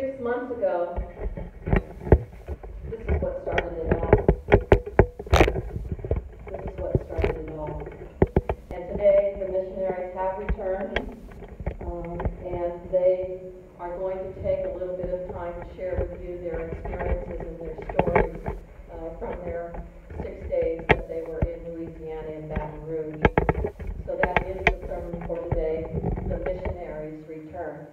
6 months ago, this is what started it all. This is what started it all. And today, the missionaries have returned, and they are going to take a little bit of time to share with you their experiences and their stories from their 6 days that they were in Louisiana in Baton Rouge. So that is the sermon for today, the missionaries return.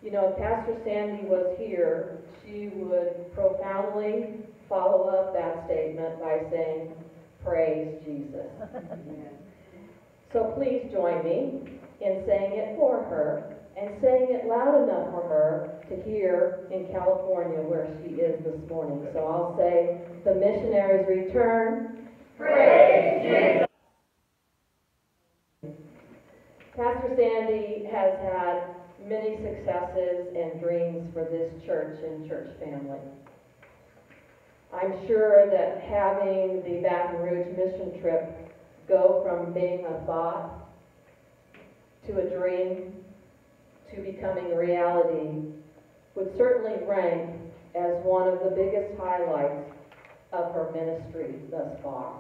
You know, if Pastor Sandy was here, she would profoundly follow up that statement by saying, "Praise Jesus." So please join me in saying it for her and saying it loud enough for her to hear in California where she is this morning. So I'll say, the missionaries return. Praise Jesus. Pastor Sandy has had many successes and dreams for this church and church family. I'm sure that having the Baton Rouge mission trip go from being a thought to a dream to becoming a reality would certainly rank as one of the biggest highlights of her ministry thus far.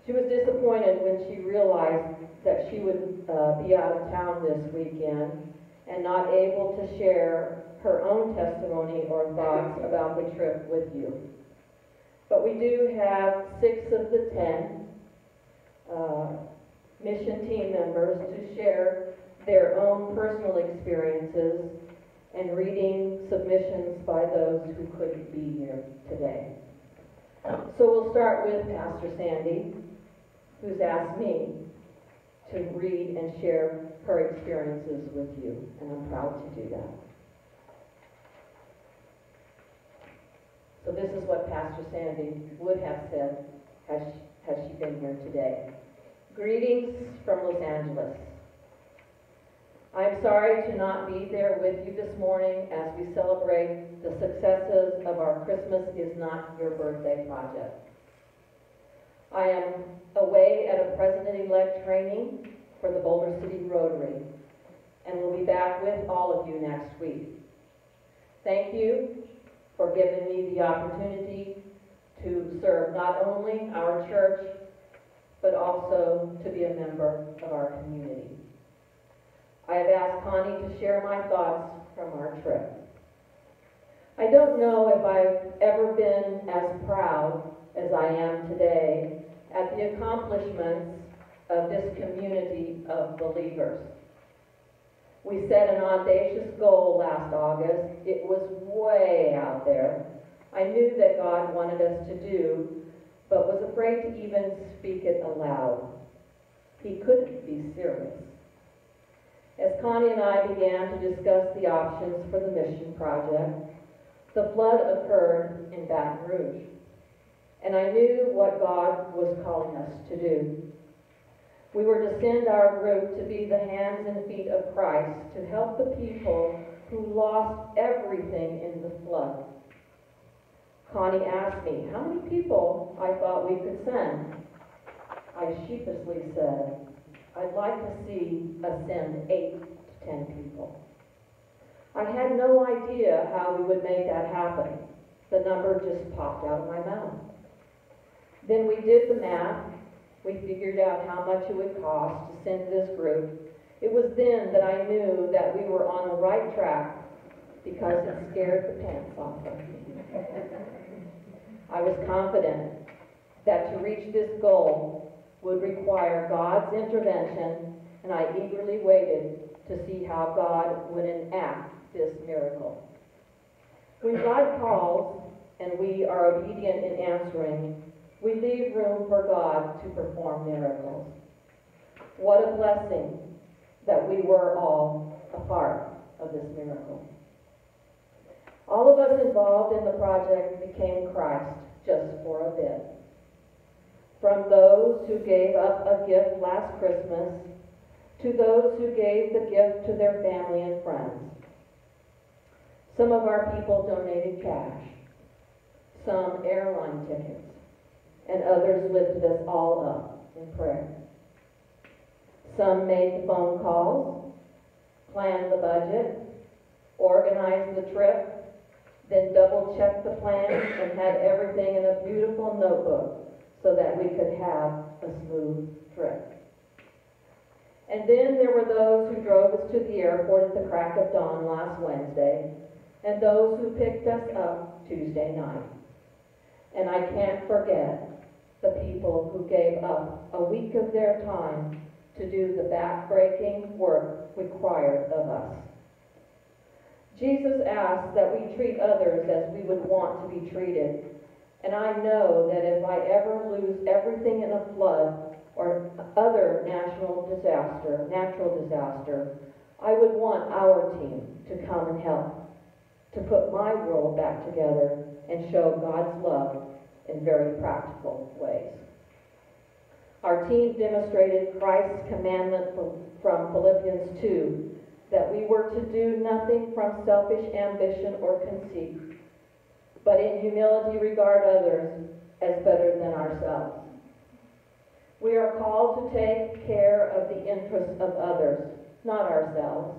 She was disappointed when she realized that she would be out of town this weekend and not able to share her own testimony or thoughts about the trip with you. But we do have 6 of the 10 mission team members to share their own personal experiences and reading submissions by those who couldn't be here today. So we'll start with Pastor Sandy, who's asked me to read and share her experiences with you, and I'm proud to do that. So this is what Pastor Sandy would have said had she been here today. Greetings from Los Angeles. I'm sorry to not be there with you this morning as we celebrate the successes of our Christmas is Not Your Birthday project. I am away at a President-elect training for the Boulder City Rotary, and will be back with all of you next week. Thank you for giving me the opportunity to serve not only our church, but also to be a member of our community. I have asked Connie to share my thoughts from our trip. I don't know if I've ever been as proud as I am today at the accomplishments of this community of believers. We set an audacious goal last August. It was way out there. I knew that God wanted us to do, but was afraid to even speak it aloud. He couldn't be serious. As Connie and I began to discuss the options for the mission project, the flood occurred in Baton Rouge, and I knew what God was calling us to do. We were to send our group to be the hands and feet of Christ to help the people who lost everything in the flood. Connie asked me how many people I thought we could send. I sheepishly said, I'd like to see us send 8 to 10 people. I had no idea how we would make that happen. The number just popped out of my mouth. Then we did the math. We figured out how much it would cost to send this group. It was then that I knew that we were on the right track because it scared the pants off of me. I was confident that to reach this goal would require God's intervention, and I eagerly waited to see how God would enact this miracle. When God calls and we are obedient in answering, we leave room for God to perform miracles. What a blessing that we were all a part of this miracle. All of us involved in the project became Christ just for a bit. From those who gave up a gift last Christmas to those who gave the gift to their family and friends. Some of our people donated cash, some airline tickets, and others lifted us all up in prayer. Some made the phone calls, planned the budget, organized the trip, then double-checked the plans and had everything in a beautiful notebook so that we could have a smooth trip. And then there were those who drove us to the airport at the crack of dawn last Wednesday, and those who picked us up Tuesday night. And I can't forget the people who gave up a week of their time to do the back-breaking work required of us. Jesus asked that we treat others as we would want to be treated. And I know that if I ever lose everything in a flood or other natural disaster, I would want our team to come and help, to put my world back together and show God's love in very practical ways. Our team demonstrated Christ's commandment from Philippians 2, that we were to do nothing from selfish ambition or conceit, but in humility regard others as better than ourselves. We are called to take care of the interests of others, not ourselves.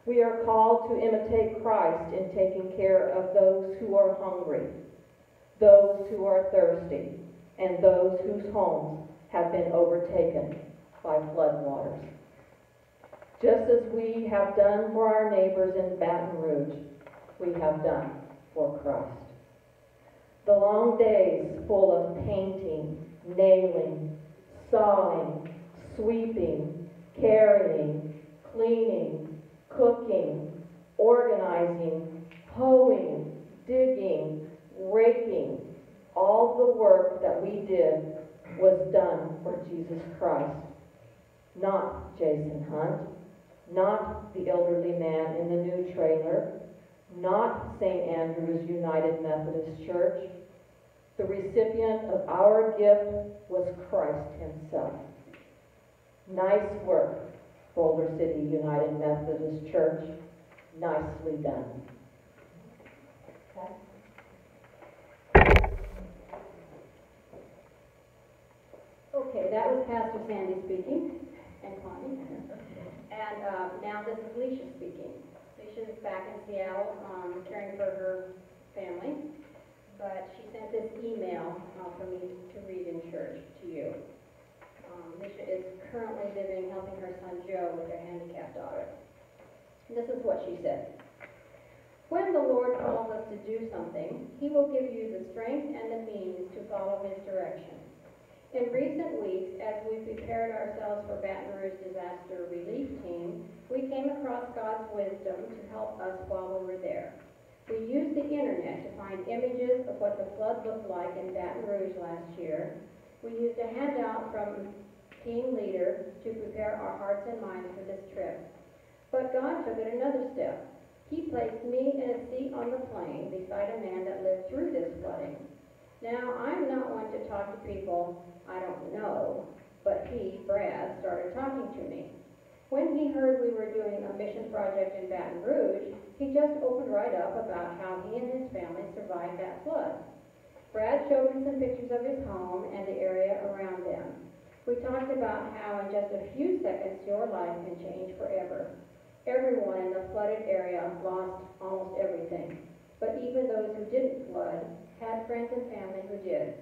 We are called to imitate Christ in taking care of those who are hungry, those who are thirsty, and those whose homes have been overtaken by floodwaters. Just as we have done for our neighbors in Baton Rouge, we have done for Christ. The long days full of painting, nailing, sawing, sweeping, carrying, cleaning, cooking, organizing, hoeing, digging, raking, all the work that we did was done for Jesus Christ, not Jason Hunt, not the elderly man in the new trailer, not St. Andrew's United Methodist Church. The recipient of our gift was Christ himself. Nice work, Boulder City United Methodist Church. Nicely done. Okay. Okay, that was Pastor Sandy speaking, and Connie. And now this is Leisha speaking. Leisha is back in Seattle caring for her family, but she sent this email for me to read in church to you. Leisha is currently helping her son Joe with their handicapped daughter. This is what she said. When the Lord calls us to do something, He will give you the strength and the means to follow His direction. In recent weeks, as we prepared ourselves for Baton Rouge Disaster Relief Team, we came across God's wisdom to help us while we were there. We used the internet to find images of what the flood looked like in Baton Rouge last year. We used a handout from team leader to prepare our hearts and minds for this trip. But God took it another step. He placed me in a seat on the plane beside a man that lived through this flooding. Now, I'm not one to talk to people I don't know, but he, Brad, started talking to me. When he heard we were doing a mission project in Baton Rouge, he just opened right up about how he and his family survived that flood. Brad showed me some pictures of his home and the area around them. We talked about how in just a few seconds your life can change forever. Everyone in the flooded area lost almost everything, but even those who didn't flood had friends and family who did.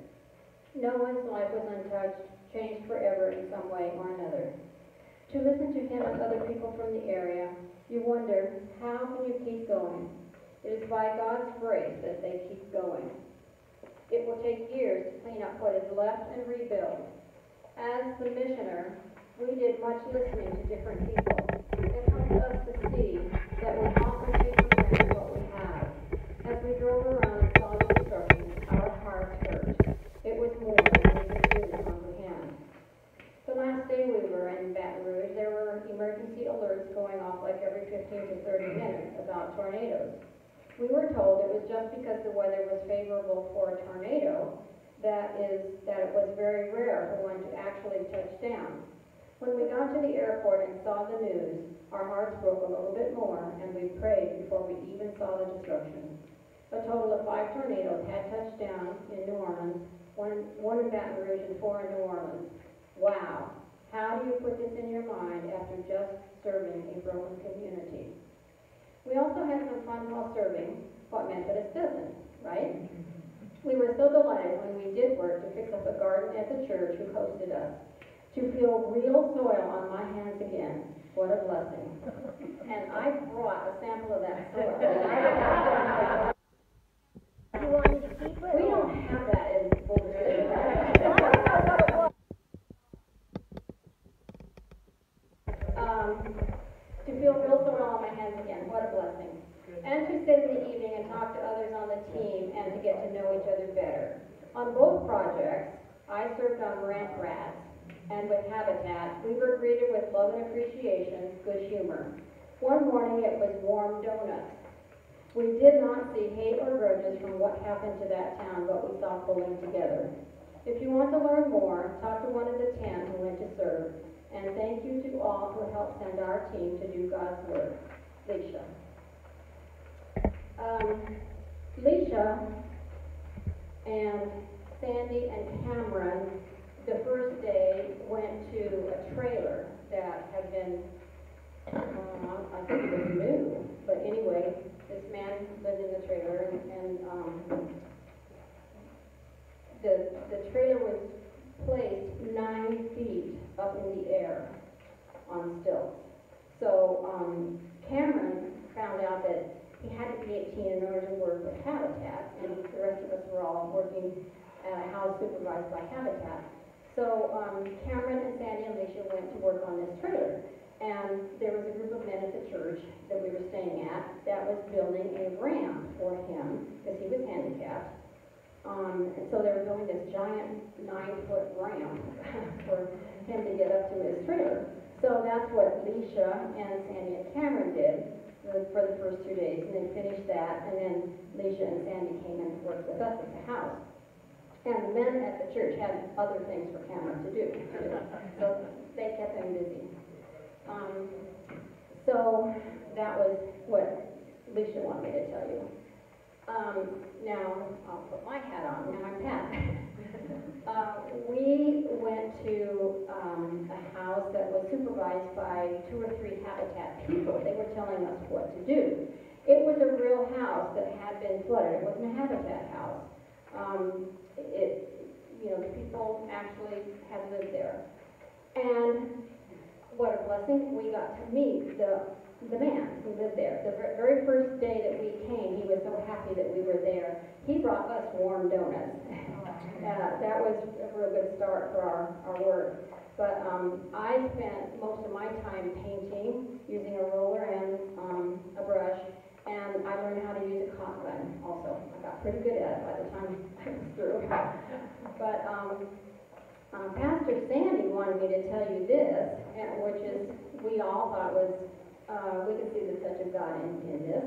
No one's life was untouched, changed forever in some way or another. To listen to him and other people from the area, you wonder, how can you keep going? It is by God's grace that they keep going. It will take years to clean up what is left and rebuild. As the missioner, we did much listening to different people. It helped us to see that we often take for granted what we have. As we drove around and saw the destruction, our hearts hurt. It was more than we could really comprehend. The last day we were in Baton Rouge, there were emergency alerts going off like every 15 to 30 minutes about tornadoes. We were told it was just because the weather was favorable for a tornado that it was very rare for one to actually touch down. When we got to the airport and saw the news, our hearts broke a little bit more, and we prayed before we even saw the destruction. A total of 5 tornadoes had touched down in New Orleans, one in Baton Rouge and 4 in New Orleans. Wow. How do you put this in your mind after just serving a broken community? We also fun while serving what Methodist doesn't, right? We were so delighted when we did work to fix up a garden at the church who hosted us. To feel real soil on my hands again, what a blessing. And I brought a sample of that soil. You want me to keep it? We don't have that in Boulder City. To feel real soil on my hands again, what a blessing. And to sit in the evening and talk to others on the team and to get to know each other better. On both projects, I served on ranch rats, and with Habitat, we were greeted with love and appreciation, good humor. One morning it was warm donuts. We did not see hate or grudges from what happened to that town, but we saw pulling together. If you want to learn more, talk to one of the 10 who went to serve. And thank you to all who helped send our team to do God's work. Leisha. Leisha and Sandy and Cameron, the first day, went to a trailer that had been, I think it was new, but anyway, this man lived in the trailer, and the trailer was placed 9 feet up in the air on stilts. So Cameron found out that he had to be 18 in order to work with Habitat, and the rest of us were all working at a house supervised by Habitat. So Cameron and Sandy and Alicia went to work on this trailer, and there was a group of men at the church that we were staying at that was building a ramp for him because he was handicapped. And so they were building this giant 9-foot ramp for him to get up to his trailer. So that's what Leisha and Sandy and Cameron did for the first 2 days, and they finished that, and then Leisha and Sandy came in to work with us at the house. And the men at the church had other things for Cameron to do, so they kept him busy. So that was what Leisha wanted me to tell you. Now, I'll put my hat on. Now I'm Pat. We went to a house that was supervised by 2 or 3 Habitat people. They were telling us what to do. It was a real house that had been flooded. It wasn't a Habitat house. The people actually had lived there. And what a blessing, we got to meet the man who lived there. The very first day that we came, he was so happy that we were there. He brought us warm donuts. That was a real good start for our work. But I spent most of my time painting, using a roller and a brush, and I learned how to use a caulk gun also. I got pretty good at it by the time I was through. But Pastor Sandy wanted me to tell you this, which is we all thought was we could see the touch of God in this.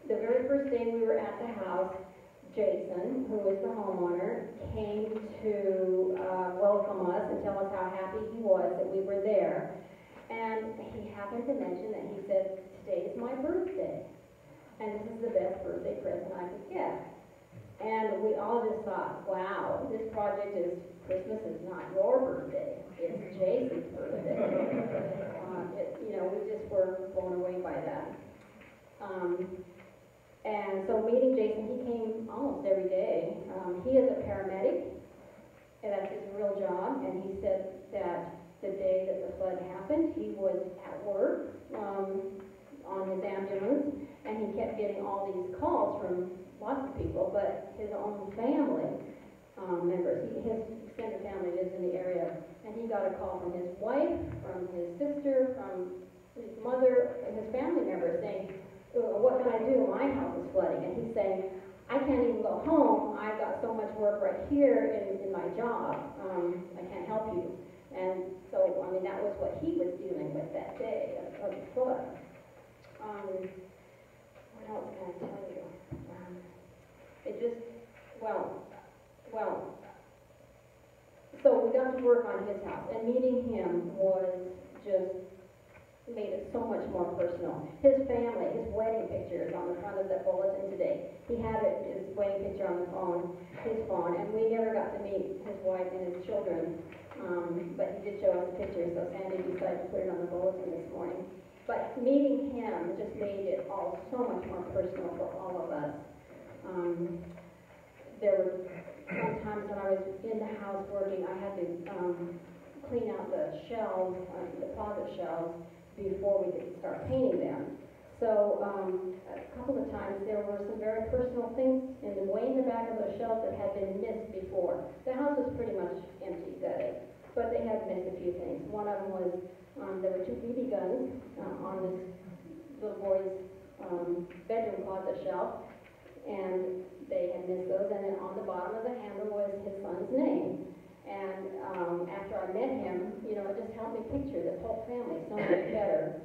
The very first day we were at the house, Jason, who was the homeowner, came to welcome us and tell us how happy he was that we were there. And he happened to mention that he said, "Today is my birthday, and this is the best birthday present I could get." And we all just thought, wow, this project is, Christmas is not your birthday, it's Jason's birthday. We just were blown away by that. And so meeting Jason, he came almost every day. He is a paramedic, and that's his real job, and he said that the day that the flood happened, he was at work on his ambulance, and he kept getting all these calls from lots of people, but his own family members, his extended family lives in the area, and he got a call from his wife, from his sister, from his mother, and his family members saying, "What can I do? My house is flooding." And he's saying, "I can't even go home. I've got so much work right here in my job. I can't help you." And so, that was what he was dealing with that day of the flood. What else can I tell you? So we got to work on his house, and meeting him was just made it so much more personal. His family, his wedding picture is on the front of that bulletin today. He had his wedding picture on his phone, and we never got to meet his wife and his children, but he did show us a picture, so Sandy decided to put it on the bulletin this morning. But meeting him just made it all so much more personal for all of us. There were sometimes when I was in the house working, I had to clean out the shelves, the closet shelves, before we could start painting them. So a couple of times there were some very personal things way in the back of those shelves that had been missed before. The house was pretty much empty, gutted, but they had missed a few things. One of them was there were 2 BB guns on this little boy's bedroom closet shelf, and they had missed those, and then on the bottom of the handle was his son's name. And after I met him, you know, it just helped me picture this whole family so much better.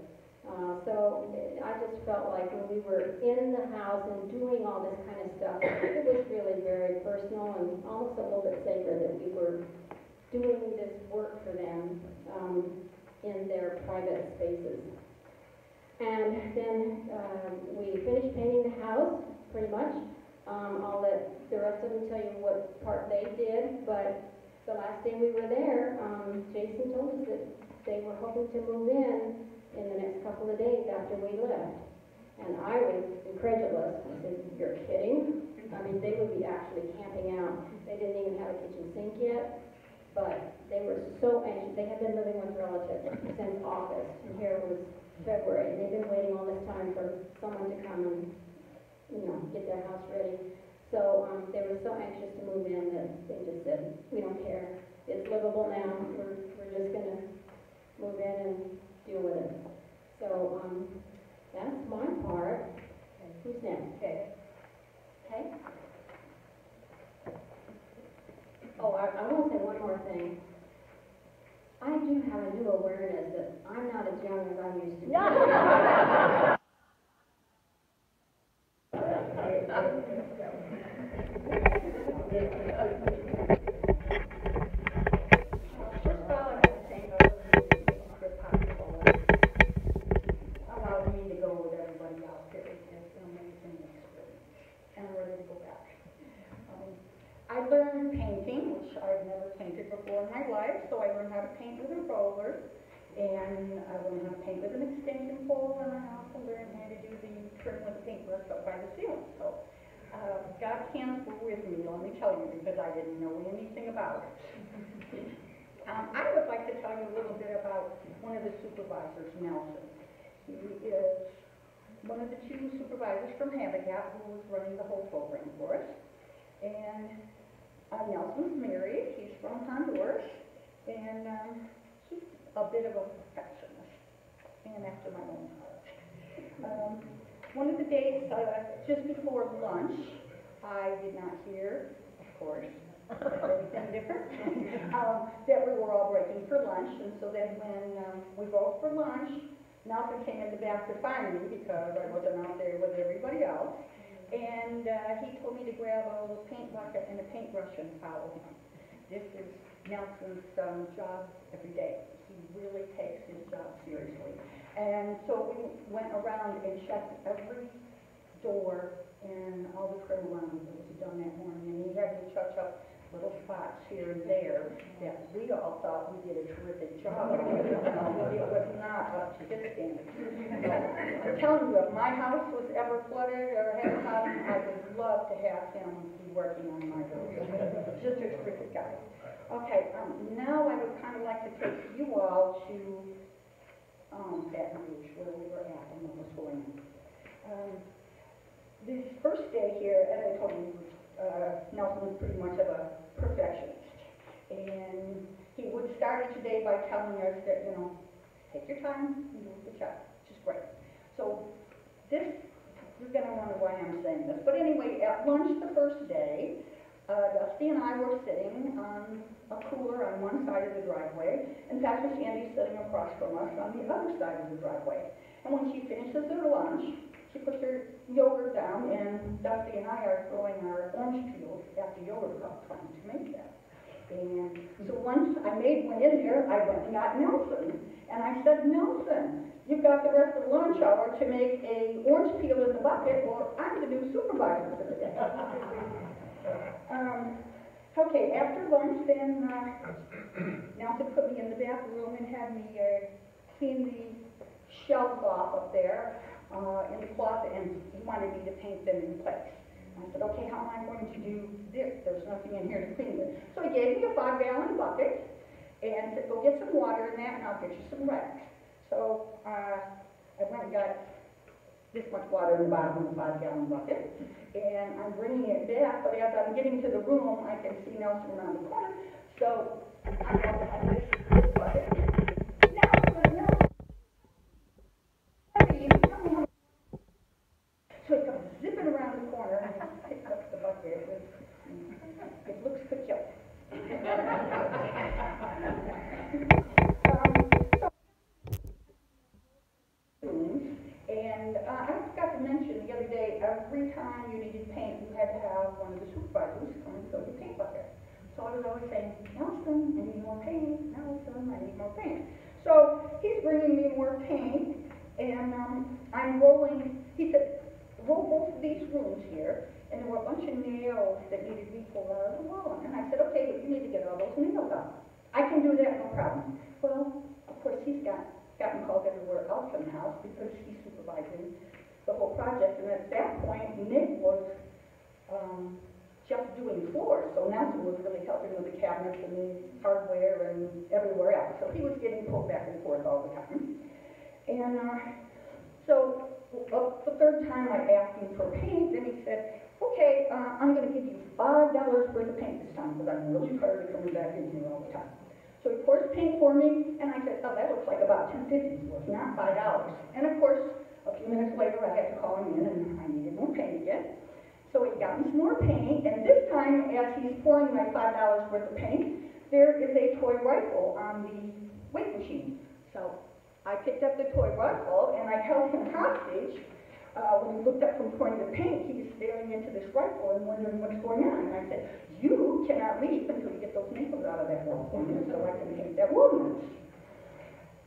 So I just felt like when we were in the house and doing all this kind of stuff, it was really very personal and almost a little bit sacred that we were doing this work for them in their private spaces. And then we finished painting the house, pretty much. I'll let the rest of them tell you what part they did, but the last day we were there, Jason told us that they were hoping to move in the next couple of days after we left. And I was incredulous. I said, "You're kidding?" I mean, they would be actually camping out. They didn't even have a kitchen sink yet, but they were so anxious. They had been living with relatives since August, and here it was February. And they've been waiting all this time for someone to come and, you know, get their house ready. So they were so anxious to move in that they just said, "We don't care. It's livable now. We're just going to move in and deal with it." So that's my part. Okay. Who's next? Okay. Okay. Oh, I want to say one more thing. I do have a new awareness that I'm not as young as I used to be. First of all, I have to thank all of you for possible allowing me to go with everybody out there. It's an amazing experience, and I'm ready to go back. I learned painting, which I've never painted before in my life, so I learned how to paint with a roller, and I learned how to paint with an extension pole, and I also learned how to do the trim with the paintbrush up by the ceiling. So God's hands were with me, let me tell you, because I didn't know anything about it. I would like to tell you a little bit about one of the supervisors, Nelson. He is one of the 2 supervisors from Habitat who was running the whole program for us. And Nelson's married. He's from Honduras, and he's a bit of a perfectionist, and after my own heart. One of the days, just before lunch, I did not hear, of course, anything different, that we were all breaking for lunch, and so then when we broke for lunch, Nelson came in the back to find me because I wasn't out there with everybody else. And he told me to grab a little paint bucket and a paintbrush and follow him. This is Nelson's job every day. He really takes his job seriously. And so we went around and checked every door and all the trim around that was done that morning. And he had me touch up little spots here and there that we all thought we did a terrific job. It was not up to his standards. I'm telling you, if my house was ever flooded or had a problem, I would love to have him be working on my building. Just a terrific guy. Okay, now I would kind of like to take you all to Baton Rouge, where we were at and what was going on. This first day here, as I told you, Nelson was pretty much of a perfectionist. And he would start each day by telling us that, you know, take your time and do the job. Just great. So this, you're going to wonder why I'm saying this. But anyway, at lunch the first day, Dusty and I were sitting on a cooler on one side of the driveway, and Pastor Sandy's sitting across from us on the other side of the driveway. And when she finishes her lunch, she puts her yogurt down, and Dusty and I are throwing our orange peels at the yogurt cup, trying to make that. And so once I made one in there, I went and got Nelson. And I said, "Nelson, you've got the rest of the lunch hour to make a orange peel in the bucket, or I'm the new supervisor for the day." Okay, after lunch, then Nelson put me in the back room and had me clean the shelves off up there in the closet, and he wanted me to paint them in place. I said, okay, how am I going to do this? There's nothing in here to clean with. So he gave me a 5-gallon bucket and said, go get some water in that and I'll get you some rags. So I went and got this much water in the bottom of the 5-gallon bucket, and I'm bringing it back, but as I'm getting to the room, I can see Nelson around the corner, so I go behind this bucket. Nelson! So he comes zipping around the corner, and I pick up the bucket. It looks peculiar. And I forgot to mention the other day, every time you needed paint, you had to have one of the supervisors come and fill your paint bucket. So I was always saying, Nelson, I need more paint. Nelson, I need more paint. So he's bringing me more paint, and I'm rolling. He said, roll both of these rooms here, and there were a bunch of nails that needed to be pulled out of the wall. And I said, okay, but you need to get all those nails out. I can do that, no problem. Well, of course, he's gotten called everywhere else in the house because he's supervising the whole project. And at that point, Nick was just doing floors, so Nelson was really helping with the cabinets and the hardware and everywhere else. So he was getting pulled back and forth all the time. And so the third time I asked him for paint, and he said, okay, I'm going to give you $5 worth of paint this time because I'm really tired of coming back in here all the time. So he pours paint for me, and I said, oh, that looks like about $2.50 worth, not $5. And of course, a few minutes later, I had to call him in, and I needed more paint again. So he got me some more paint, and this time, as he's pouring my $5 worth of paint, there is a toy rifle on the weight machine. So I picked up the toy rifle, and I held him hostage. When he looked up from pouring the paint, he was staring into this rifle and wondering what's going on. And I said, you cannot leave until you get those nails out of that wall for me so I can paint that wall.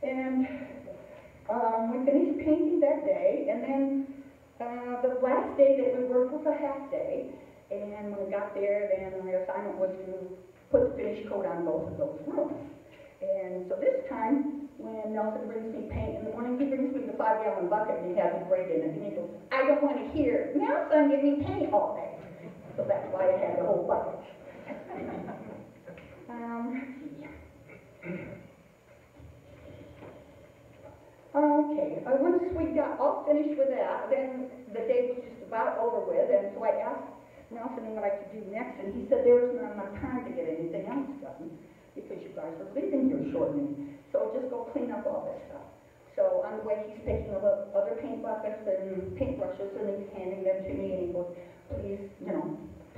And we finished painting that day, and then the last day that we worked was a half day. And when we got there, then my assignment was to put the finish coat on both of those rooms. And so this time, when Nelson brings me paint in the morning, he brings me the 5-gallon bucket and he has a grate in it. And he goes, I don't want to hear, Nelson, give me paint all day. So that's why I had the whole bucket. Okay, once we got all finished with that, then the day was just about over with. And so I asked Nelson what I could do next. And he said there was not enough time to get anything else done, because you guys were leaving here shortly. So just go clean up all this stuff. So on the way, he's picking up other paint buckets and paintbrushes, and he's handing them to me, and he goes, please,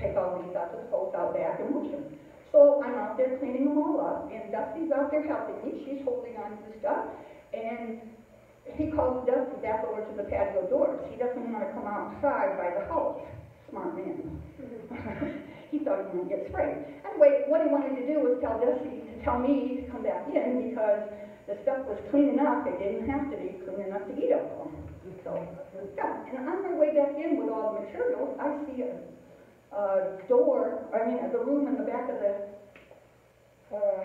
take all these out, just go out back and wash them. So I'm out there cleaning them all up, and Dusty's out there helping me. She's holding on to the stuff, and he calls Dusty back over to the patio doors. He doesn't want to come outside by the house. Smart man. He thought he was going to get sprayed. Anyway, what he wanted to do was tell Dusty to tell me to come back in because the stuff was clean enough. It didn't have to be clean enough to eat up on. So it was done. And on my way back in with all the materials, I see a the room in the back of the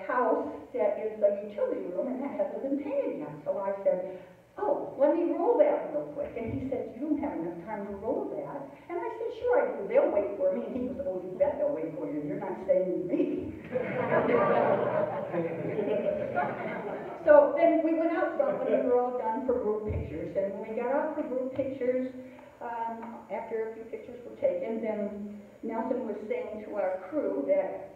house that is a utility room, and that hasn't been painted yet. So I said, oh, let me roll that real quick. And he said, you don't have enough time to roll that. And I said, sure I do. They'll wait for me. And he goes, oh, you bet they'll wait for you. You're not staying with me. So then we went out front when we were all done for group pictures. And when we got out for group pictures, after a few pictures were taken, then Nelson was saying to our crew that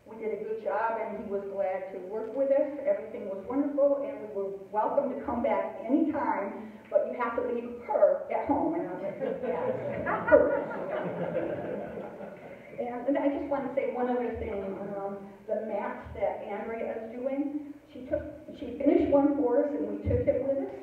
we did a good job, and he was glad to work with us. Everything was wonderful, and we were welcome to come back anytime, but you have to leave her at home. And I was like, yeah, her. And I just want to say one other thing. The maps that Andrea is doing, she finished one for us, and we took it with us,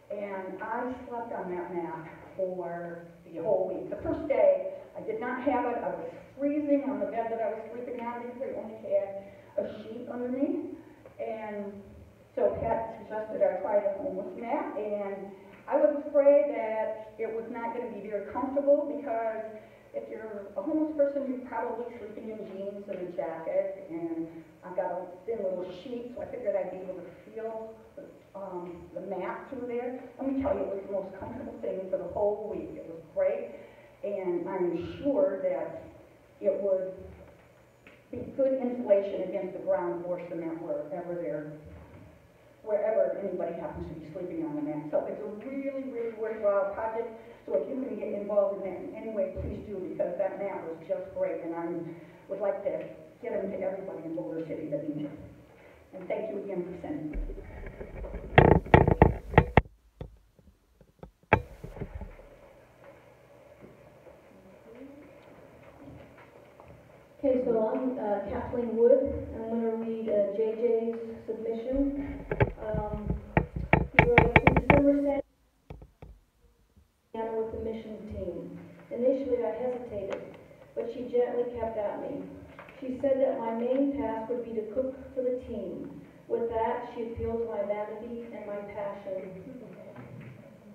and I slept on that map for the whole week. The first day, I did not have it. I was freezing on the bed that I was sleeping on because I only had a sheet underneath. And so Pat suggested I try the homeless map, and I was afraid that it was not going to be very comfortable because if you're a homeless person, you're probably sleeping in jeans and a jacket, and I've got a thin little sheet, so I figured I'd be able to feel the mat through there. Let me tell you, it was the most comfortable thing for the whole week. It was great, and I'm sure that it would be good insulation against the ground or cement wherever anybody happens to be sleeping on the mat. So it's a really, really worthwhile project. So if you can get involved in that in any way, please do, because that mat was just great, and I would like to get them to everybody in Boulder City that needs it. And thank you again for sending it. Okay, so I'm Kathleen Wood, and I'm going to read JJ's submission. He wrote, "In December, Santa with the mission team. Initially, I hesitated, but she gently kept at me. She said that my main task would be to cook for the team. With that, she appealed to my vanity and my passion.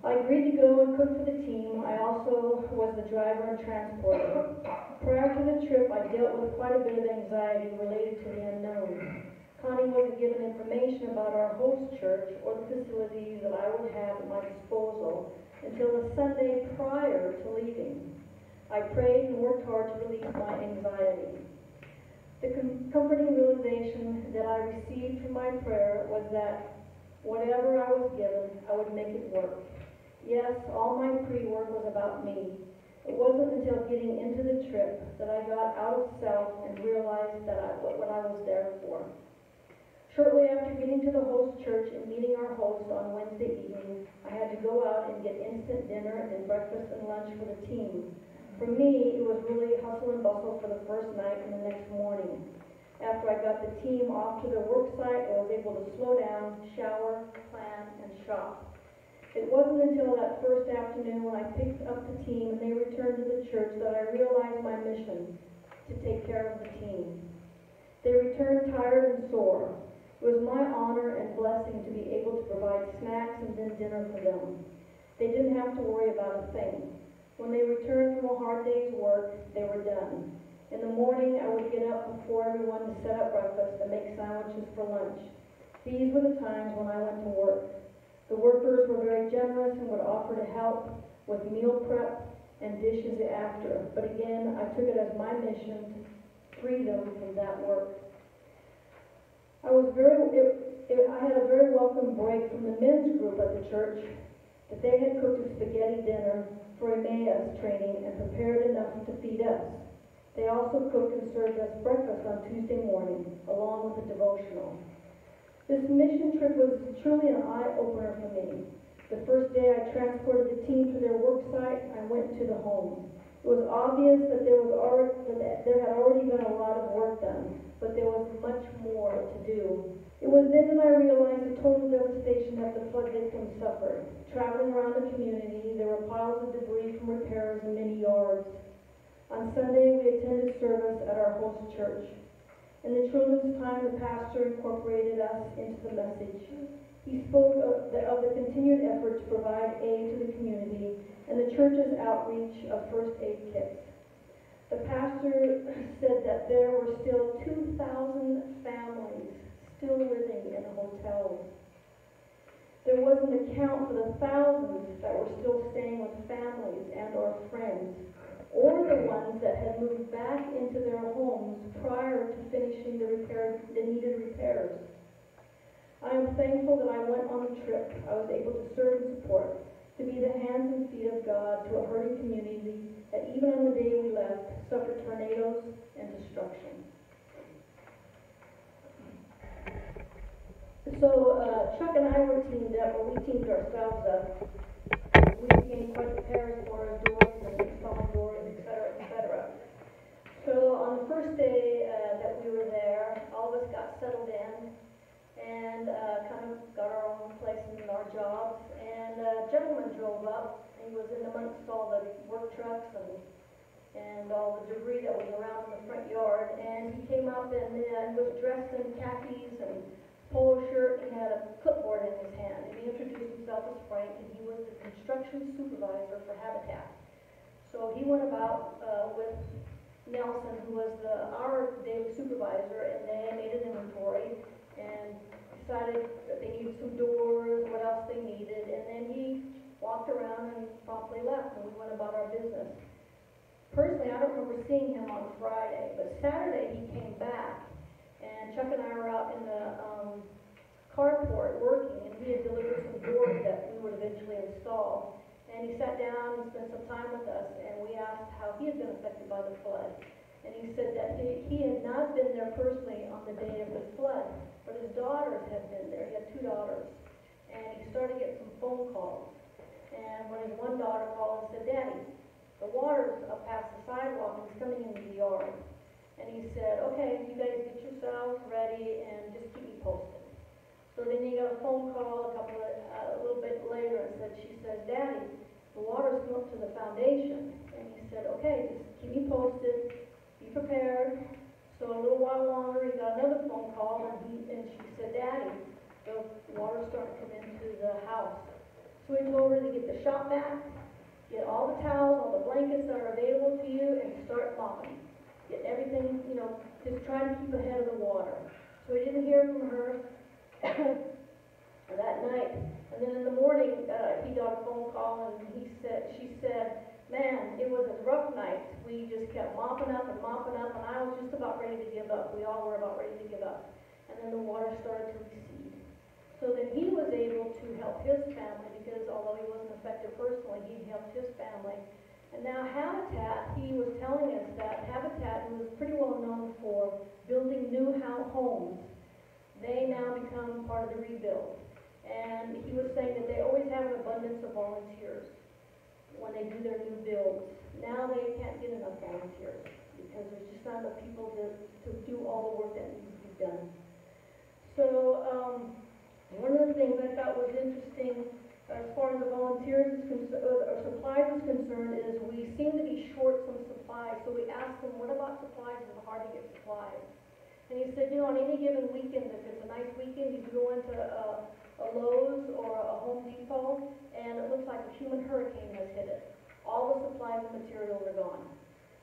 I agreed to go and cook for the team. I also was the driver and transporter. Prior to the trip, I dealt with quite a bit of anxiety related to the unknown. Connie wasn't given information about our host church or the facilities that I would have at my disposal until the Sunday prior to leaving. I prayed and worked hard to relieve my anxiety. The comforting realization that I received from my prayer was that whatever I was given, I would make it work. Yes, all my pre-work was about me. It wasn't until getting into the trip that I got out of self and realized that what I was there for. Shortly after getting to the host church and meeting our host on Wednesday evening, I had to go out and get instant dinner and breakfast and lunch for the team. For me, it was really hustle and bustle for the first night and the next morning. After I got the team off to their work site, I was able to slow down, shower, plan, and shop. It wasn't until that first afternoon when I picked up the team and they returned to the church that I realized my mission to take care of the team. They returned tired and sore. It was my honor and blessing to be able to provide snacks and then dinner for them. They didn't have to worry about a thing. When they returned from a hard day's work, they were done. In the morning, I would get up before everyone to set up breakfast and make sandwiches for lunch. These were the times when I went to work. The workers were very generous and would offer to help with meal prep and dishes after. But again, I took it as my mission to free them from that work. I had a very welcome break from the men's group at the church that they had cooked a spaghetti dinner for Emmaus training and prepared enough to feed us. They also cooked and served us breakfast on Tuesday morning, along with a devotional. This mission trip was truly an eye-opener for me. The first day I transported the team to their work site, I went to the home. It was obvious that there had already been a lot of work done, but there was much more to do. It was then that I realized the total devastation that the flood victims suffered. Traveling around the community, there were piles of debris from repairs in many yards. On Sunday, we attended service at our host church. In the children's time, the pastor incorporated us into the message. He spoke of the continued effort to provide aid to the community and the church's outreach of first aid kits. The pastor said that there were still 2,000 families still living in hotels. There was an account for the thousands that were still staying with families and or friends, or the ones that had moved back into their homes prior to finishing the needed repairs. I am thankful that I went on the trip. I was able to serve and support, to be the hands and feet of God to a hurting community that even on the day we left suffered tornadoes and destruction. So Chuck and I were teamed up, or we teamed ourselves up. We became quite the pairs for our doors and installing doors, etc. So on the first day that we were there, all of us got settled in and kind of got our own places in our jobs. And a gentleman drove up. He was in amongst all the work trucks and all the debris that was around in the front yard. And he came up and was dressed in khakis and polo shirt. He had a clipboard in his hand. And he introduced himself as Frank, and he was the construction supervisor for Habitat. So he went about with Nelson, who was our daily supervisor, and they made an inventory and decided that they needed some doors, what else they needed, and then he walked around and promptly left, and we went about our business. Personally, I don't remember seeing him on Friday, but Saturday he came back, and Chuck and I were out in the carport working, and he had delivered some doors that we would eventually install. And he sat down and spent some time with us, and we asked how he had been affected by the flood. And he said that he had not been there personally on the day of the flood, but his daughters had been there. He had 2 daughters. And he started getting some phone calls. And when his one daughter called and said, "Daddy, the water's up past the sidewalk and it's coming into the yard." And he said, "Okay, you guys get yourselves ready and just keep me posted." So then he got a phone call a little bit later and she said, "Daddy, the water's come up to the foundation." And he said, "Okay, just keep me posted, be prepared." So a little while longer, he got another phone call, and she said, "Daddy, the water's starting to come into the house." So he told her to get the shop vac, get all the towels, all the blankets that are available to you, and start mopping. Get everything, just try to keep ahead of the water. So he didn't hear from her that night. And then in the morning, he got a phone call, and she said, "Man, it was a rough night. We just kept mopping up, and I was just about ready to give up. We all were about ready to give up." And then the water started to recede. So then he was able to help his family, because although he wasn't affected personally, he helped his family. And now Habitat, he was telling us that Habitat, who was pretty well known for building new homes, they now become part of the rebuild. And he was saying that they always have an abundance of volunteers when they do their new builds. Now they can't get enough volunteers because there's just not enough people to do all the work that needs to be done. So one of the things I thought was interesting as far as the volunteers or supplies is concerned is we seem to be short some supplies. So we asked them, "What about supplies? Is it hard to get supplies?" And he said, on any given weekend, if it's a nice weekend, you can go into a Lowe's or a Home Depot, and it looks like a human hurricane has hit it. All the supplies and materials are gone.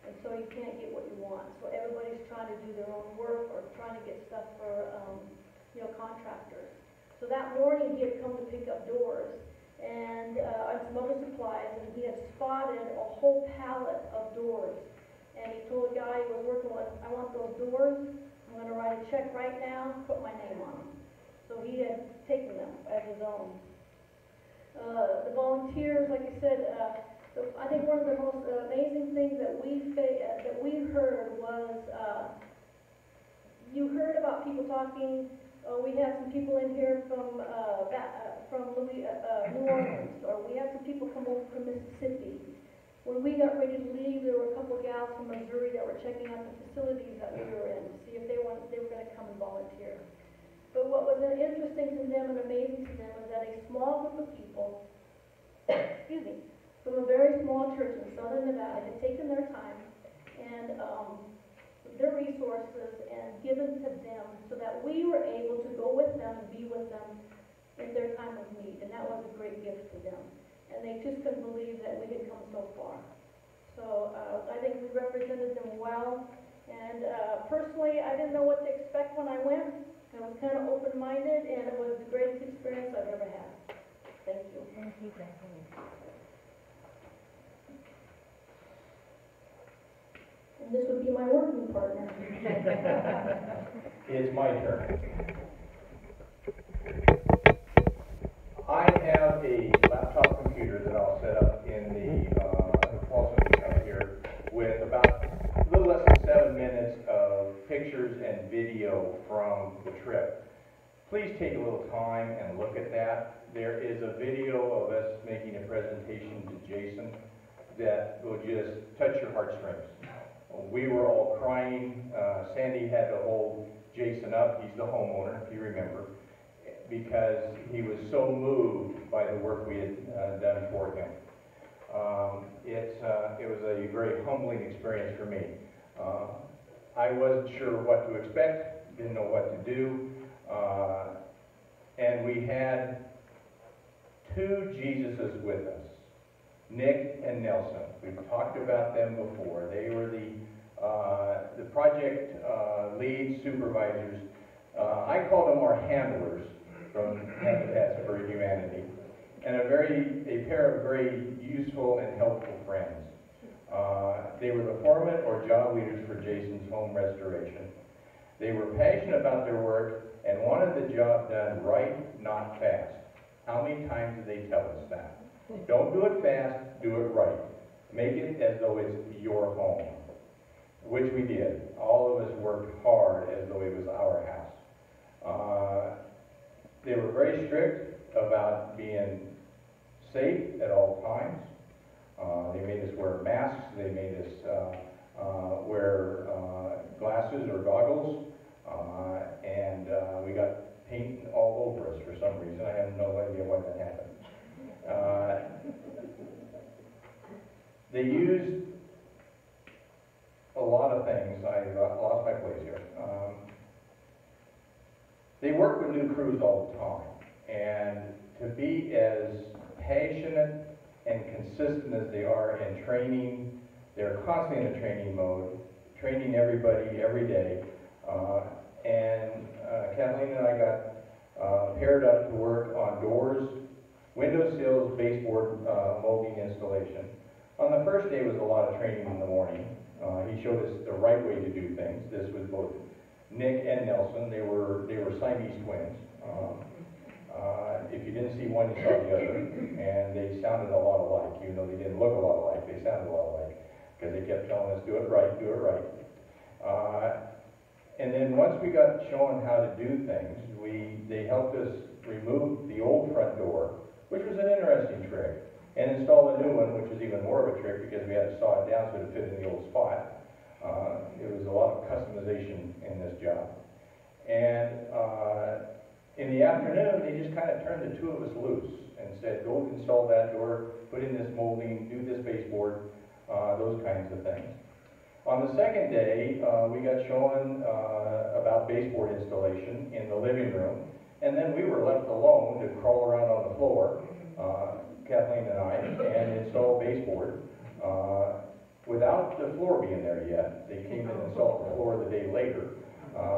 And so you can't get what you want. So everybody's trying to do their own work or trying to get stuff for, contractors. So that morning, he had come to pick up doors and some other supplies, and he had spotted a whole pallet of doors. And he told the guy he was working with, "I want those doors. I'm going to write a check right now, put my name on them." So he had taken them as his own. The volunteers, like I said, I think one of the most amazing things that we heard was, you heard about people talking. We had some people in here from New Orleans, or we had some people come over from Mississippi. When we got ready to leave, there were a couple of gals from Missouri that were checking out the facilities that we were in to see if they were going to come and volunteer. But what was interesting to them and amazing to them was that a small group of people, excuse me, from a very small church in southern Nevada had taken their time and their resources and given to them so that we were able to go with them and be with them in their time of need. And that was a great gift to them. And they just couldn't believe that we had come so far. So I think we represented them well. And personally, I didn't know what to expect when I went. I was kind of open-minded, and it was the greatest experience I've ever had. Thank you. Thank you, Kathleen. And this would be my working partner. It's my turn. I have a laptop computer that I'll set up in the closet out here with about a little less than 7 minutes of pictures and video from the trip. Please take a little time and look at that. There is a video of us making a presentation to Jason that will just touch your heartstrings. We were all crying. Sandy had to hold Jason up. He's the homeowner, if you remember, because he was so moved by the work we had done for him. It was a very humbling experience for me. I wasn't sure what to expect, didn't know what to do, and we had 2 Jesuses with us. Nick and Nelson. We've talked about them before. They were the project lead supervisors. I call them our handlers from Habitat for Humanity, and a pair of very useful and helpful friends. They were the foreman or job leaders for Jason's home restoration. They were passionate about their work and wanted the job done right, not fast. How many times did they tell us that? Don't do it fast, do it right. Make it as though it's your home, which we did. All of us worked hard as though it was our house. They were very strict about being safe at all times. They made us wear masks. They made us wear glasses or goggles. And we got paint all over us for some reason. I have no idea why that happened. They used a lot of things. I lost my place here. They work with new crews all the time. And to be as passionate and consistent as they are in training, they're constantly in a training mode, training everybody every day. Kathleen and I got paired up to work on doors, window sills, baseboard molding installation. On the first day was a lot of training in the morning. He showed us the right way to do things. This was both Nick and Nelson. They were Siamese twins. If you didn't see one, you saw the other. And they sounded a lot alike, even though they didn't look a lot alike. They sounded a lot alike because they kept telling us, do it right, do it right. And then once we got shown how to do things, they helped us remove the old front door, which was an interesting trick, and install a new one, which was even more of a trick because we had to saw it down so it fit in the old spot. It was a lot of customization in this job. And in the afternoon, they just kind of turned the two of us loose and said, go install that door, put in this molding, do this baseboard, those kinds of things. On the second day, we got shown about baseboard installation in the living room, and then we were left alone to crawl around on the floor, Kathleen and I, and install baseboard without the floor being there yet. They came and installed the floor the day later,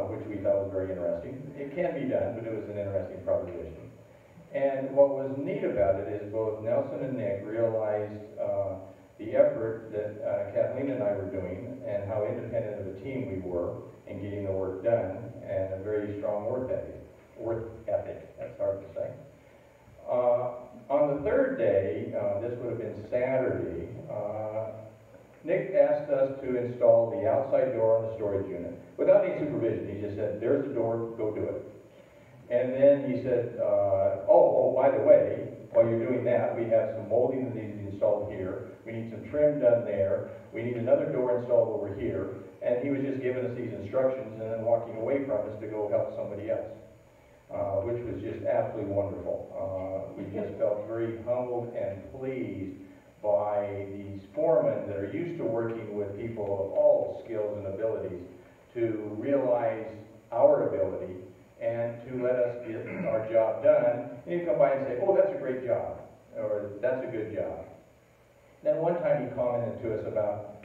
which we thought was very interesting. It can be done, but it was an interesting proposition. And what was neat about it is both Nelson and Nick realized the effort that Kathleen and I were doing and how independent of a team we were in getting the work done, and a very strong work ethic, that's hard to say. On the third day, this would have been Saturday, Nick asked us to install the outside door on the storage unit without any supervision. He just said, there's the door, go do it. And then he said, by the way, while you're doing that, we have some molding that needs to be installed here. We need some trim done there. We need another door installed over here. And he was just giving us these instructions and then walking away from us to go help somebody else, which was just absolutely wonderful. We just felt very humbled and pleased by these foremen that are used to working with people of all skills and abilities to realize our ability and to let us get our job done. And he'd come by and say, oh, that's a great job, or that's a good job. Then one time he commented to us about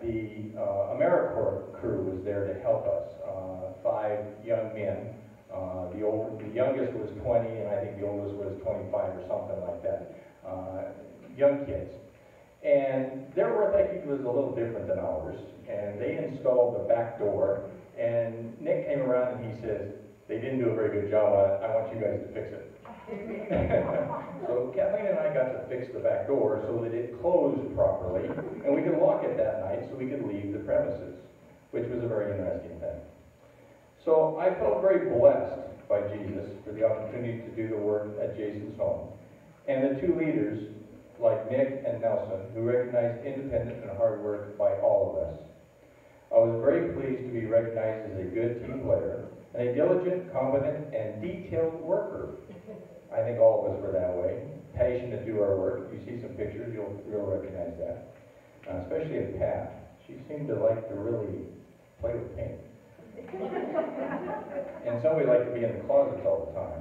the AmeriCorps crew was there to help us, 5 young men. The youngest was 20, and I think the oldest was 25 or something like that. Young kids. And their work ethic was a little different than ours. And they installed the back door, and Nick came around and he says, they didn't do a very good job on it, I want you guys to fix it. So Kathleen and I got to fix the back door so that it closed properly, and we could lock it that night so we could leave the premises, which was a very interesting thing. So I felt very blessed by Jesus for the opportunity to do the work at Jason's home. And the two leaders, like Nick and Nelson, who recognized independent and hard work by all of us. I was very pleased to be recognized as a good team player and a diligent, competent, and detailed worker. I think all of us were that way, passionate to do our work. If you see some pictures, you'll recognize that. Especially in Pat. She seemed to like to really play with paint. And somebody liked to be in the closets all the time.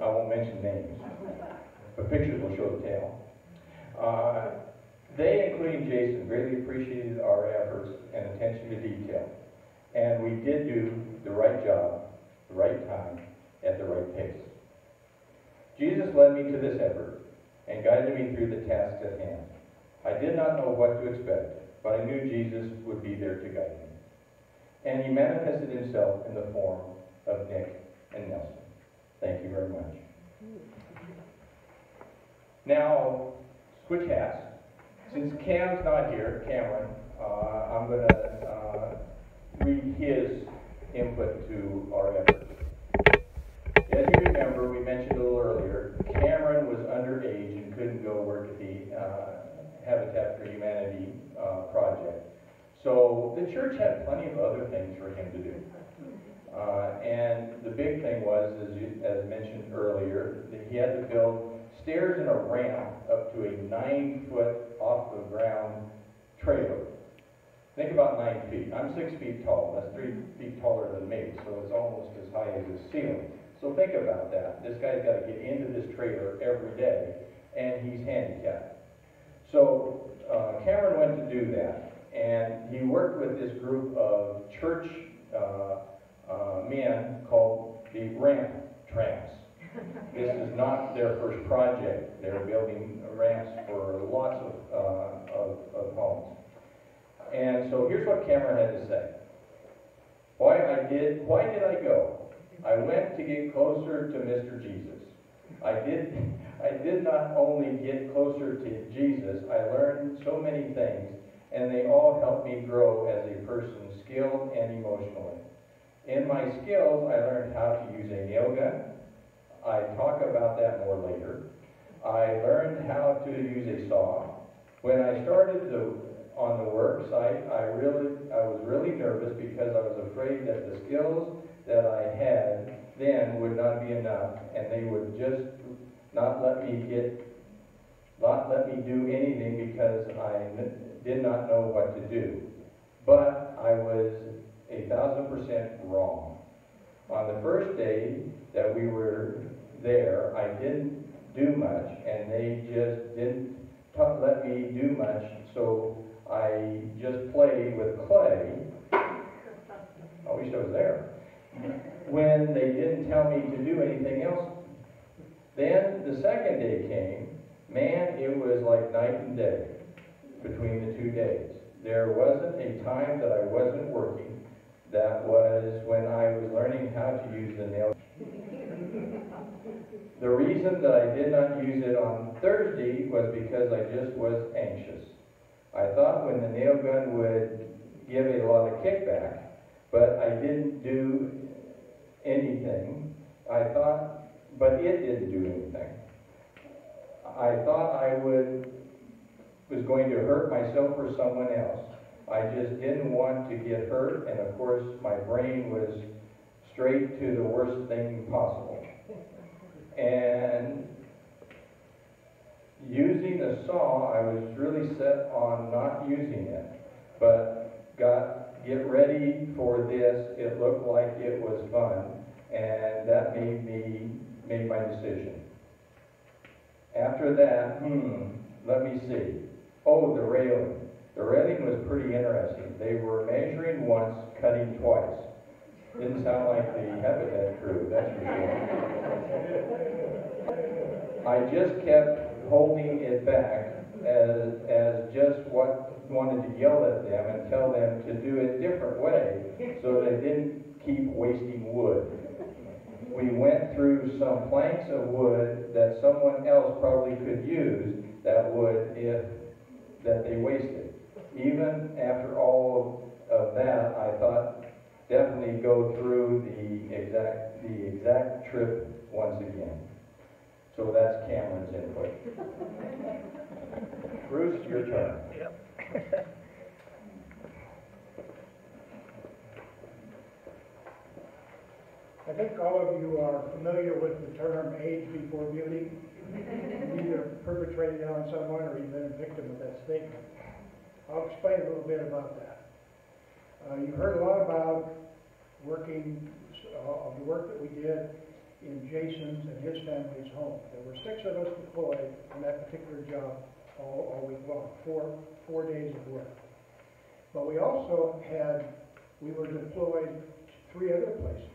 I won't mention names, but pictures will show the tale. They, including Jason, greatly appreciated our efforts and attention to detail. And we did do the right job, the right time, at the right pace. Jesus led me to this effort and guided me through the tasks at hand. I did not know what to expect, but I knew Jesus would be there to guide me. And he manifested himself in the form of Nick and Nelson. Thank you very much. Now, switch hats. Since Cam's not here, Cameron, I'm going to read his input to our effort. As you remember, we mentioned a little earlier, Cameron was underage and couldn't go work at the Habitat for Humanity project. So the church had plenty of other things for him to do. And the big thing was, as mentioned earlier, that he had to build stairs and a ramp up to a 9-foot off-the-ground trailer. Think about 9 feet. I'm 6 feet tall. That's 3 feet taller than me, so it's almost as high as the ceiling. So think about that. This guy's got to get into this trailer every day, and he's handicapped. So Cameron went to do that, and he worked with this group of church men called the Ramp Tramps. This is not their first project. They're building ramps for lots of homes. And so here's what Cameron had to say. Why did I go? I went to get closer to Mr. Jesus. I did not only get closer to Jesus, I learned so many things, and they all helped me grow as a person, skilled and emotionally. In my skills, I learned how to use a nail gun. I talk about that more later. I learned how to use a saw. When I started on the work site, I was really nervous because I was afraid that the skills that I had then would not be enough, and they would just not let me do anything because I did not know what to do. But I was 1,000% wrong. On the first day that we were there, I didn't do much, and they just didn't let me do much, so I just played with clay. I wish I was there. When they didn't tell me to do anything else. Then the second day came. Man, it was like night and day between the 2 days. There wasn't a time that I wasn't working. That was when I was learning how to use the nail. The reason that I did not use it on Thursday was because I just was anxious. I thought when the nail gun would give a lot of kickback, but I didn't do anything. But it didn't do anything. I thought I was going to hurt myself or someone else. I just didn't want to get hurt, and of course my brain was straight to the worst thing possible. And using the saw, I was really set on not using it, but get ready for this. It looked like it was fun, and that made my decision. After that, let me see. Oh, the railing. The railing was pretty interesting. They were measuring once, cutting twice. Didn't sound like the Habitat crew, that's for sure. I just kept holding it back as just wanted to yell at them and tell them to do it a different way so they didn't keep wasting wood. We went through some planks of wood that someone else probably could use that they wasted. Even after all of that, I thought definitely go through the exact trip once again. So that's Cameron's input. Bruce, your turn. Yep. I think all of you are familiar with the term age before beauty. You either perpetrated it on someone or you've been a victim of that statement. I'll explain a little bit about that. You heard a lot about the work that we did in Jason's and his family's home. There were 6 of us deployed on that particular job. all week long, four days of work. But we also we were deployed to 3 other places.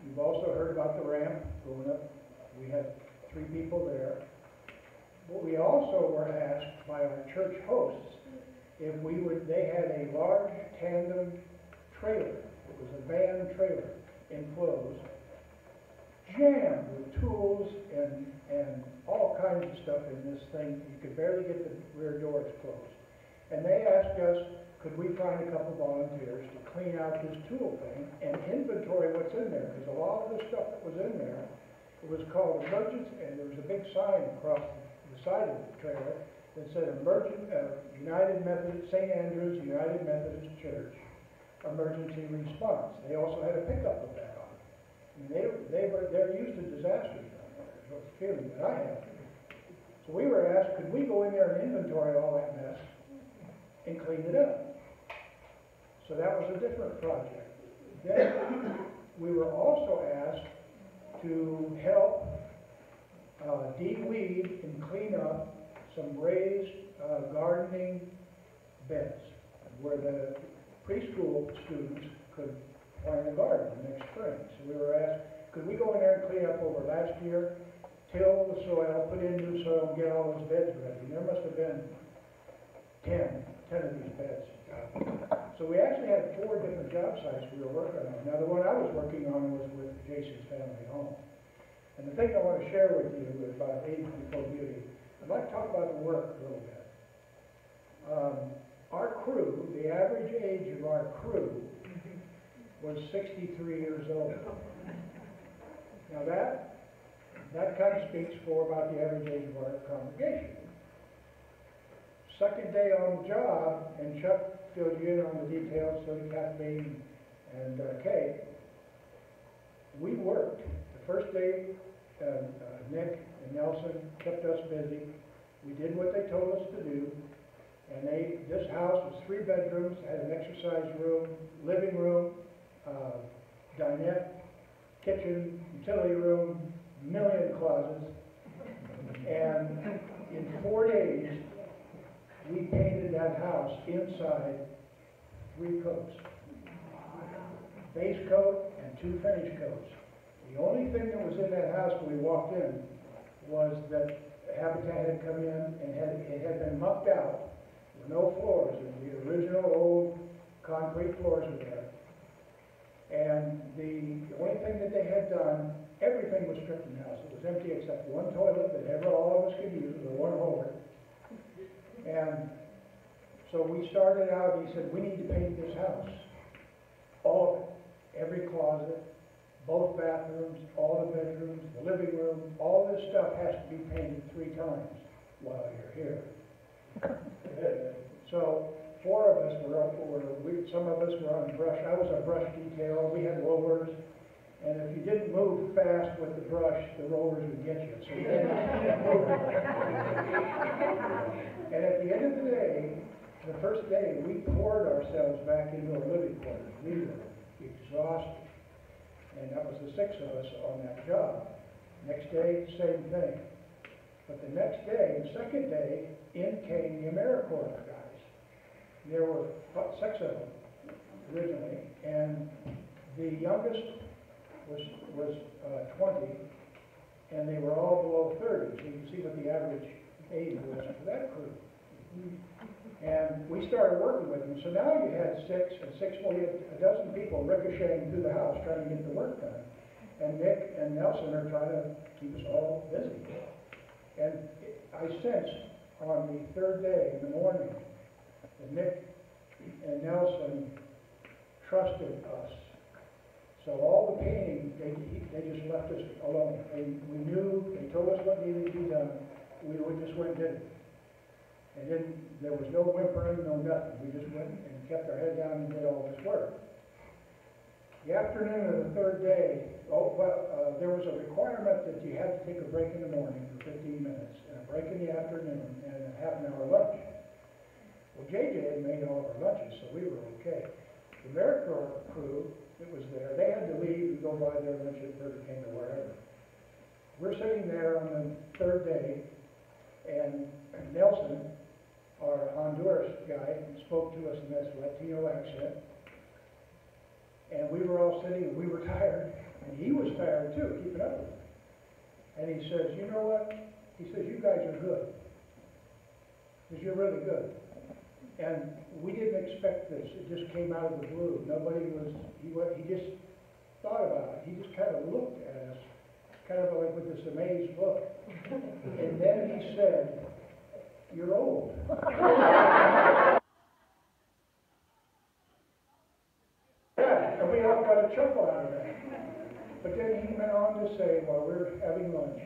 You've also heard about the ramp going up. We had 3 people there. But we also were asked by our church hosts if they had a large tandem trailer. It was a van trailer enclosed, jammed with tools and all kinds of stuff in this thing. You could barely get the rear doors closed. And they asked us, could we find a couple volunteers to clean out this tool thing and inventory what's in there? Because a lot of the stuff that was in there, it was called emergency, and there was a big sign across the side of the trailer that said United Methodist, St. Andrew's United Methodist Church Emergency Response. They also had a pickup with that on. I mean, they're used to disasters down there, is what the feeling that I have. So we were asked, could we go in there and inventory all that mess and clean it up? So that was a different project. Then we were also asked to help de-weed and clean up some raised gardening beds where the preschool students could plant a garden next spring. So we were asked, could we go in there and clean up over last year, till the soil, put in new soil, and get all those beds ready? And there must have been 10 of these beds. So we actually had 4 different job sites we were working on. Now the one I was working on was with Jason's family home. And the thing I want to share with you about Age Before Beauty, I'd like to talk about the work a little bit. Our crew, the average age of our crew was 63 years old. Now that kind of speaks for about the average age of our congregation. Second day on the job, and Chuck filled you in on the details, so did Kathleen and Kay. We worked. The first day, Nick and Nelson kept us busy. We did what they told us to do, and this house was 3 bedrooms, had an exercise room, living room, dinette, kitchen, utility room, million closets, and in 4 days, we painted that house inside 3 coats. Base coat and 2 finish coats. The only thing that was in that house when we walked in was that Habitat had come in and it had been mucked out. There were no floors. The original old concrete floors were there. And the only thing that they had done, everything was stripped in the house. It was empty except one toilet that all of us could use, the one holder. And so we started out, he said, we need to paint this house. All of it. Every closet, both bathrooms, all the bedrooms, the living room, all this stuff has to be painted 3 times while you're here. So 4 of us some of us were on brush. I was a brush detail. We had rollers. And if you didn't move fast with the brush, the rollers would get you. So we had to move. And at the end of the day, the first day, we poured ourselves back into our living quarters. We were exhausted. And that was the 6 of us on that job. Next day, same thing. But the next day, the second day, in came the AmeriCorps guys. There were 6 of them originally, and the youngest was 20, and they were all below 30, so you can see what the average age was for that crew. And we started working with them, so now you had 6 and 6 more, you had a dozen people ricocheting through the house trying to get the work done. And Nick and Nelson are trying to keep us all busy. And I sensed on the 3rd day in the morning that Nick and Nelson trusted us. So all the painting, they just left us alone. We knew, they told us what needed to be done. We just went and did it. And then there was no whimpering, no nothing. We just went and kept our head down and did all this work. The afternoon of the 3rd day, there was a requirement that you had to take a break in the morning for 15 minutes, and a break in the afternoon, and a half-an-hour lunch. Well, JJ had made all of our lunches, so we were okay. The AmeriCorps crew that was there, they had to leave and go buy their lunch at Burger King or wherever. We're sitting there on the 3rd day, and Nelson, our Honduras guy, spoke to us in this Latino accent. And we were all sitting, and we were tired, and he was tired too, keeping up with it. And he says, you know what? He says, you guys are good. He says, you're really good. And we didn't expect this. It just came out of the blue. Nobody was, he just thought about it. He just kind of looked at us, kind of like with this amazed look. And then he said, you're old. Yeah, and we all got a chuckle out of that. But then he went on to say, while we were having lunch,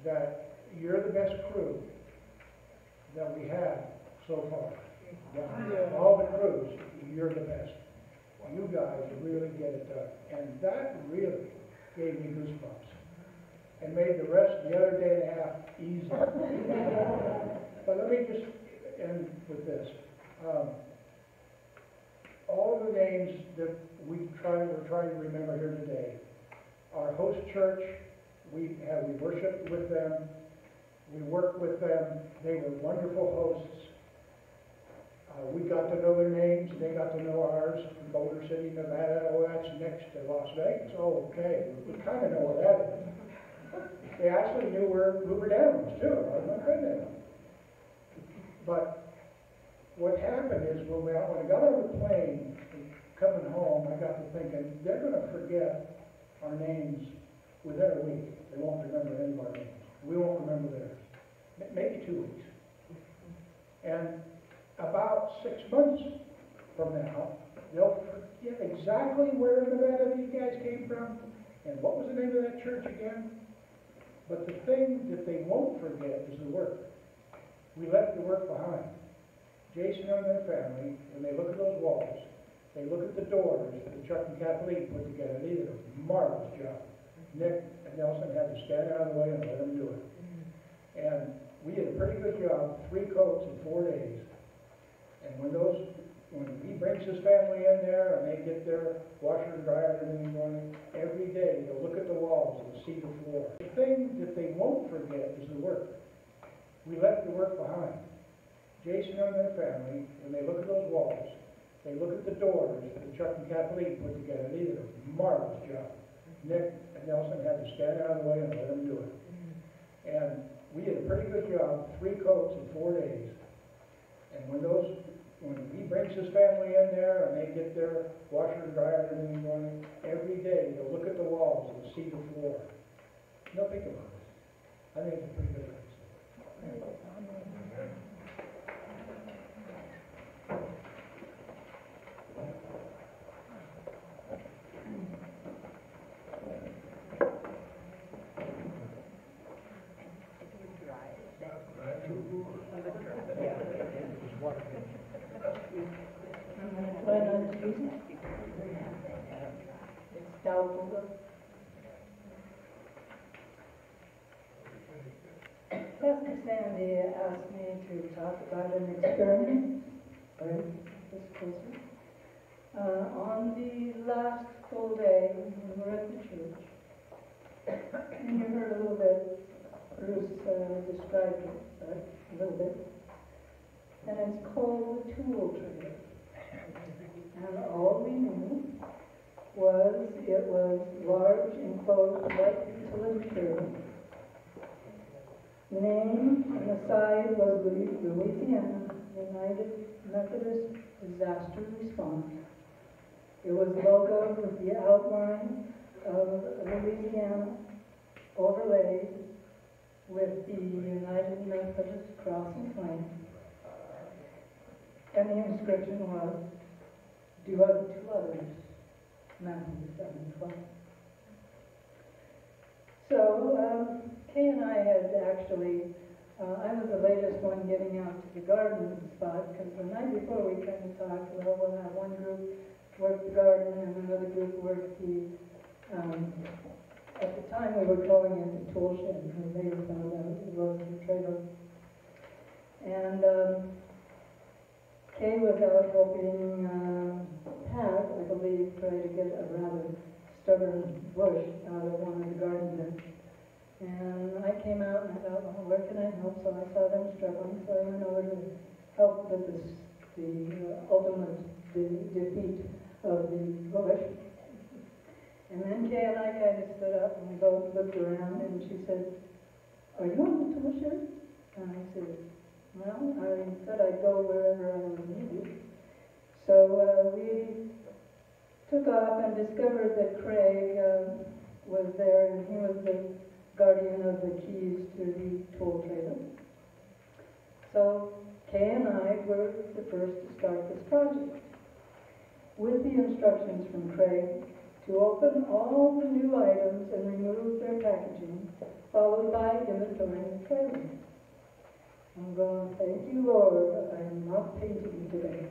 that you're the best crew that we had so far. Yeah. All the crews, you're the best. You guys really get it done. And that really gave me goosebumps and made the other day and a half easy. But let me just end with this. All of the names that we're trying to remember here today. Our host church, we worshiped with them, we worked with them, they were wonderful hosts. We got to know their names, they got to know ours, from Boulder City, Nevada. Oh, that's next to Las Vegas. Oh, okay, we kind of know where that is. They actually knew where Hoover Dam was too. I'm not kidding them. But what happened is when I got on the plane and coming home, I got to thinking, they're going to forget our names within a week. They won't remember any of our names. We won't remember theirs. Maybe 2 weeks. And about 6 months from now, they'll forget exactly where in Nevada these guys came from and what was the name of that church again. But the thing that they won't forget is the work. We left the work behind. Jason and their family, when they look at those walls, they look at the doors that Chuck and Kathleen put together. They did a marvelous job. Nick and Nelson had to stand out of the way and let them do it. And we did a pretty good job, 3 coats in 4 days. And when he brings his family in there and they get their washer and dryer and everything going, every day they'll look at the walls and see the floor. The thing that they won't forget is the work. We left the work behind. Jason and their family, when they look at those walls, they look at the doors that Chuck and Kathleen put together. They did a marvelous job. Nick and Nelson had to stand out of the way and let them do it. And we did a pretty good job, 3 coats in 4 days. And when he brings his family in there and they get their washer and dryer and everything going, every day they'll look at the walls and see the floor. Now think about this. I think it's a pretty good place. Pastor Sandy asked me to talk about an experiment. On the last full day, we were at the church, and you heard a little bit, Bruce described it a little bit, and it's called the tool tray. And all we knew was it was large, enclosed, white utility tray. Name on the side was Louisiana United Methodist Disaster Response. It was logoed with the outline of Louisiana overlaid with the United Methodist cross and flame. And the inscription was, "Do unto others, Matthew 7:12." So, Kay and I had actually, I was the latest one getting out to the garden spot, because the night before we kind of talked, well, we'll have one group work the garden and another group work the, at the time we were calling it the tool shed, because they found out it was the trailer. And Kay was out helping Pat, I believe, try to get a rather stubborn bush out of one of the garden beds. And I came out and I thought, well, where can I help? So I saw them struggling, so I went over to help with the ultimate defeat of the bush. And then Kay and I kind of stood up and we both looked around and she said, "Are you on the tool shed?" And I said, "Well, I said I'd go wherever I was needed." So we took off and discovered that Craig was there, and he was the guardian of the keys to the tool trailer. So Kay and I were the first to start this project, with the instructions from Craig to open all the new items and remove their packaging, followed by inventorying the trailer. I'm going, thank you, Lord, I'm not painting today.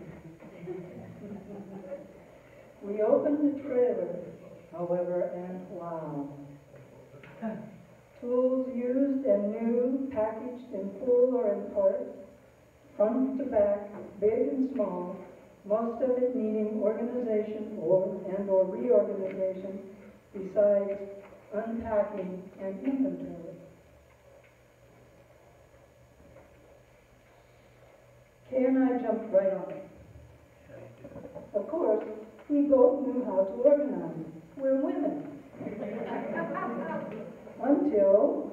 We opened the trailer, however, and wow. Tools used and new, packaged in full or in part, front to back, big and small, most of it needing organization or reorganization, besides unpacking and inventory. Kay and I jumped right on it. Of course, we both knew how to organize. We're women. Until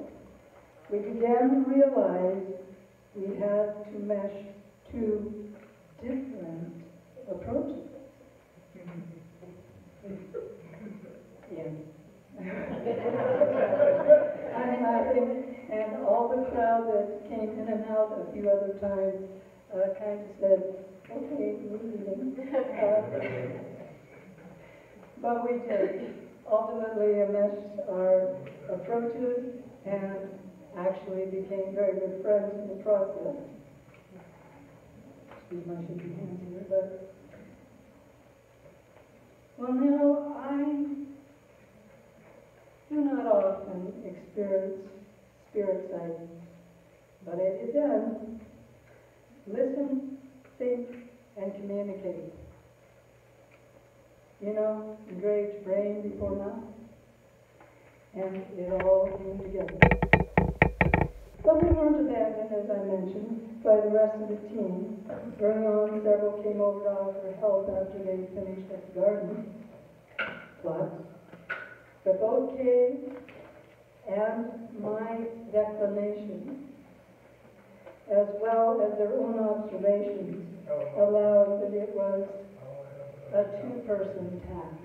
we began to realize we had to mesh two different approaches. Yeah. I'm laughing, and all the crowd that came in and out a few other times kind of said, okay, we're leaving. But we did ultimately mesh our approaches and actually became very good friends in the process. Excuse my shaky hands here, but well, now I do not often experience spirit sighting, but I did then listen, think, and communicate. You know, engaged brain before mouth, and it all came together. But we weren't abandoned, as I mentioned, by the rest of the team. Early on, several came over to offer help after they finished at the garden plots. But both Kay and my declamation, as well as their own observations, allowed that it was a two-person task.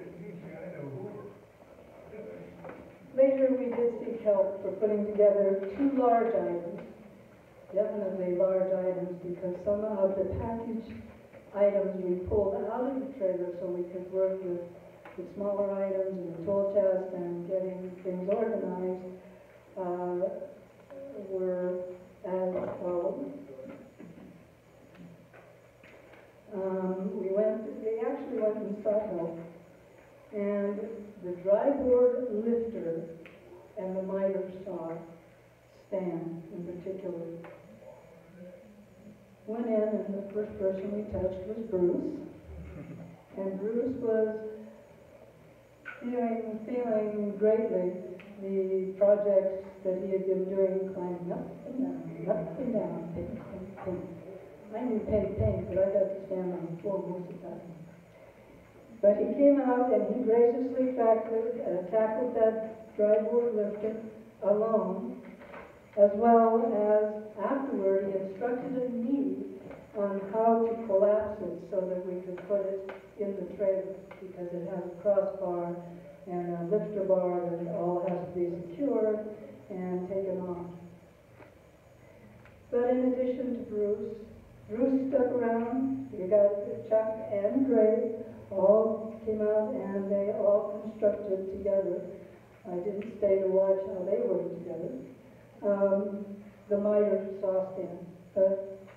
Later, we did seek help for putting together two large items, definitely large items, because some of the package items we pulled out of the trailer so we could work with the smaller items and the tool chest and getting things organized were as follows. We actually went and sought help, and the dry board lifter and the miter saw stand in particular went in, and the first person we touched was Bruce, and Bruce was feeling greatly the projects that he had been doing, climbing up and down, paint. I knew paint, but I got to stand on the floor most of the time. But he came out and he graciously tackled that dry board lifter alone, as well as afterward he instructed me on how to collapse it so that we could put it in the trailer, because it has a crossbar and a lifter bar that all has to be secured and taken off. But in addition to Bruce stuck around. You got Chuck and Gray all came out and they all constructed together. I didn't stay to watch how they worked together. The miter saw stand, but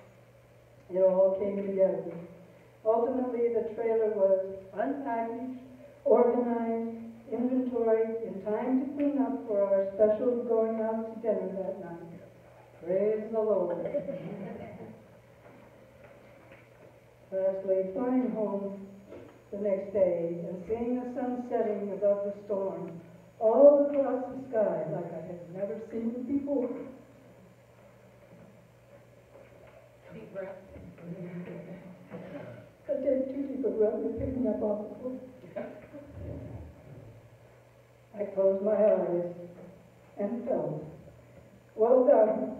it all came together. Ultimately, the trailer was unpackaged, organized, inventoried in time to clean up for our special going out to dinner that night. Praise the Lord. Lastly, flying home the next day and seeing the sun setting above the storm all across the sky like I had never seen it before. Deep breath. I did 2 deep breaths and picked me up off the floor. I closed my eyes and felt, well done.